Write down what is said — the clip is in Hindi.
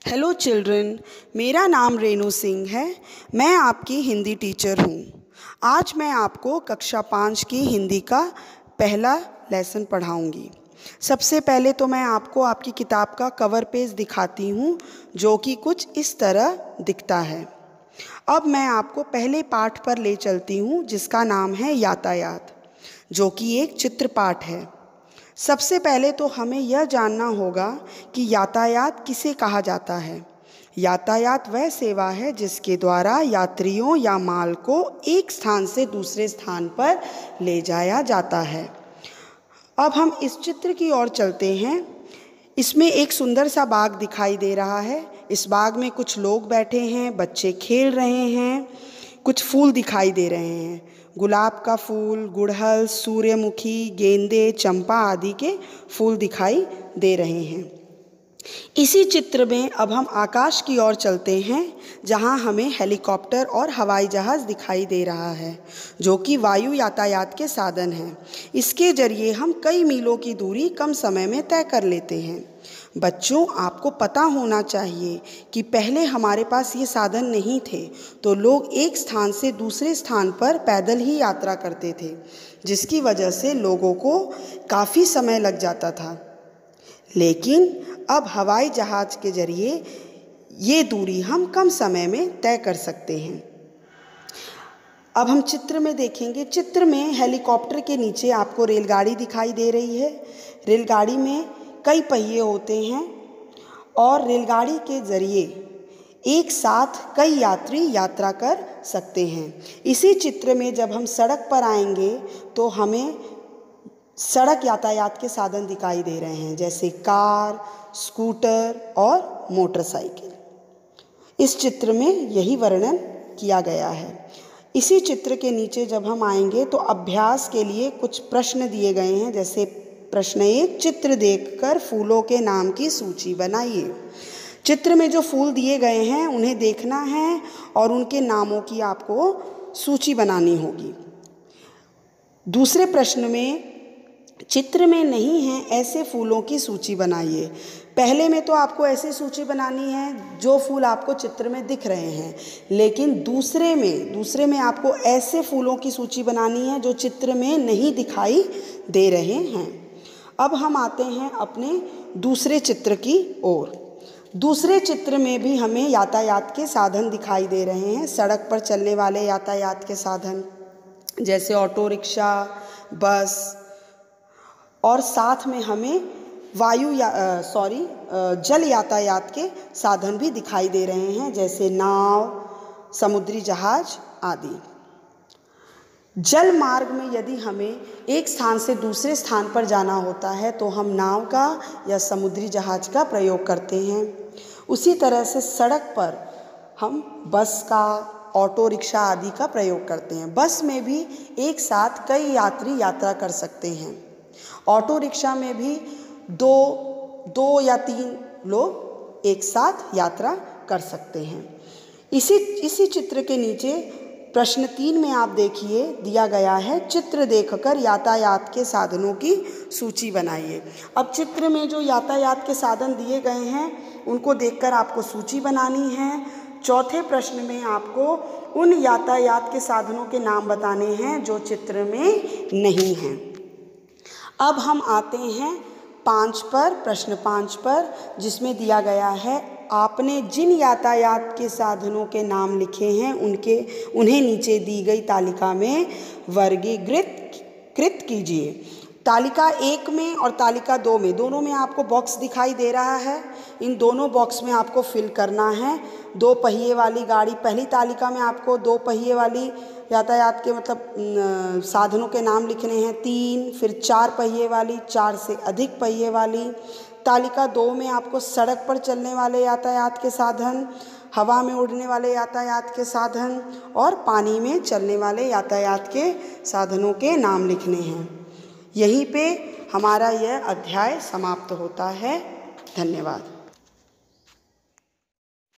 हेलो चिल्ड्रन, मेरा नाम रेनू सिंह है। मैं आपकी हिंदी टीचर हूँ। आज मैं आपको कक्षा 5 की हिंदी का पहला लेसन पढ़ाऊँगी। सबसे पहले तो मैं आपको आपकी किताब का कवर पेज दिखाती हूँ, जो कि कुछ इस तरह दिखता है। अब मैं आपको पहले पाठ पर ले चलती हूँ, जिसका नाम है यातायात, जो कि एक चित्र पाठ है। सबसे पहले तो हमें यह जानना होगा कि यातायात किसे कहा जाता है। यातायात वह सेवा है जिसके द्वारा यात्रियों या माल को एक स्थान से दूसरे स्थान पर ले जाया जाता है। अब हम इस चित्र की ओर चलते हैं। इसमें एक सुंदर सा बाग दिखाई दे रहा है। इस बाग में कुछ लोग बैठे हैं, बच्चे खेल रहे हैं, कुछ फूल दिखाई दे रहे हैं। गुलाब का फूल, गुड़हल, सूर्यमुखी, गेंदे, चंपा आदि के फूल दिखाई दे रहे हैं। इसी चित्र में अब हम आकाश की ओर चलते हैं, जहां हमें हेलीकॉप्टर और हवाई जहाज़ दिखाई दे रहा है, जो कि वायु यातायात के साधन हैं। इसके जरिए हम कई मीलों की दूरी कम समय में तय कर लेते हैं। बच्चों, आपको पता होना चाहिए कि पहले हमारे पास ये साधन नहीं थे, तो लोग एक स्थान से दूसरे स्थान पर पैदल ही यात्रा करते थे, जिसकी वजह से लोगों को काफ़ी समय लग जाता था। लेकिन अब हवाई जहाज़ के जरिए ये दूरी हम कम समय में तय कर सकते हैं। अब हम चित्र में देखेंगे। चित्र में हेलीकॉप्टर के नीचे आपको रेलगाड़ी दिखाई दे रही है। रेलगाड़ी में कई पहिए होते हैं और रेलगाड़ी के ज़रिए एक साथ कई यात्री यात्रा कर सकते हैं। इसी चित्र में जब हम सड़क पर आएंगे तो हमें सड़क यातायात के साधन दिखाई दे रहे हैं, जैसे कार, स्कूटर और मोटरसाइकिल। इस चित्र में यही वर्णन किया गया है। इसी चित्र के नीचे जब हम आएंगे तो अभ्यास के लिए कुछ प्रश्न दिए गए हैं, जैसे प्रश्न 1, चित्र देखकर फूलों के नाम की सूची बनाइए। चित्र में जो फूल दिए गए हैं उन्हें देखना है और उनके नामों की आपको सूची बनानी होगी। दूसरे प्रश्न में चित्र में नहीं है ऐसे फूलों की सूची बनाइए। पहले में तो आपको ऐसी सूची बनानी है जो फूल आपको चित्र में दिख रहे हैं, लेकिन दूसरे में आपको ऐसे फूलों की सूची बनानी है जो चित्र में नहीं दिखाई दे रहे हैं। अब हम आते हैं अपने दूसरे चित्र की ओर। दूसरे चित्र में भी हमें यातायात के साधन दिखाई दे रहे हैं, सड़क पर चलने वाले यातायात के साधन, जैसे ऑटो रिक्शा, बस, और साथ में हमें जल यातायात के साधन भी दिखाई दे रहे हैं, जैसे नाव, समुद्री जहाज आदि। जल मार्ग में यदि हमें एक स्थान से दूसरे स्थान पर जाना होता है तो हम नाव का या समुद्री जहाज का प्रयोग करते हैं। उसी तरह से सड़क पर हम बस का, ऑटो रिक्शा आदि का प्रयोग करते हैं। बस में भी एक साथ कई यात्री यात्रा कर सकते हैं। ऑटो रिक्शा में भी दो या 3 लोग एक साथ यात्रा कर सकते हैं। इसी चित्र के नीचे प्रश्न 3 में आप देखिए दिया गया है, चित्र देखकर यातायात के साधनों की सूची बनाइए। अब चित्र में जो यातायात के साधन दिए गए हैं उनको देखकर आपको सूची बनानी है। चौथे प्रश्न में आपको उन यातायात के साधनों के नाम बताने हैं जो चित्र में नहीं हैं। अब हम आते हैं प्रश्न 5 पर, जिसमें दिया गया है, आपने जिन यातायात के साधनों के नाम लिखे हैं उन्हें नीचे दी गई तालिका में वर्गीकृत कीजिए। तालिका 1 में और तालिका 2 में, दोनों में आपको बॉक्स दिखाई दे रहा है। इन दोनों बॉक्स में आपको फिल करना है। 2 पहिए वाली गाड़ी, पहली तालिका में आपको 2 पहिए वाली यातायात के साधनों के नाम लिखने हैं 3, फिर 4 पहिए वाली, 4 से अधिक पहिए वाली। तालिका 2 में आपको सड़क पर चलने वाले यातायात के साधन, हवा में उड़ने वाले यातायात के साधन और पानी में चलने वाले यातायात के साधनों के नाम लिखने हैं। यहीं पे हमारा यह अध्याय समाप्त होता है। धन्यवाद।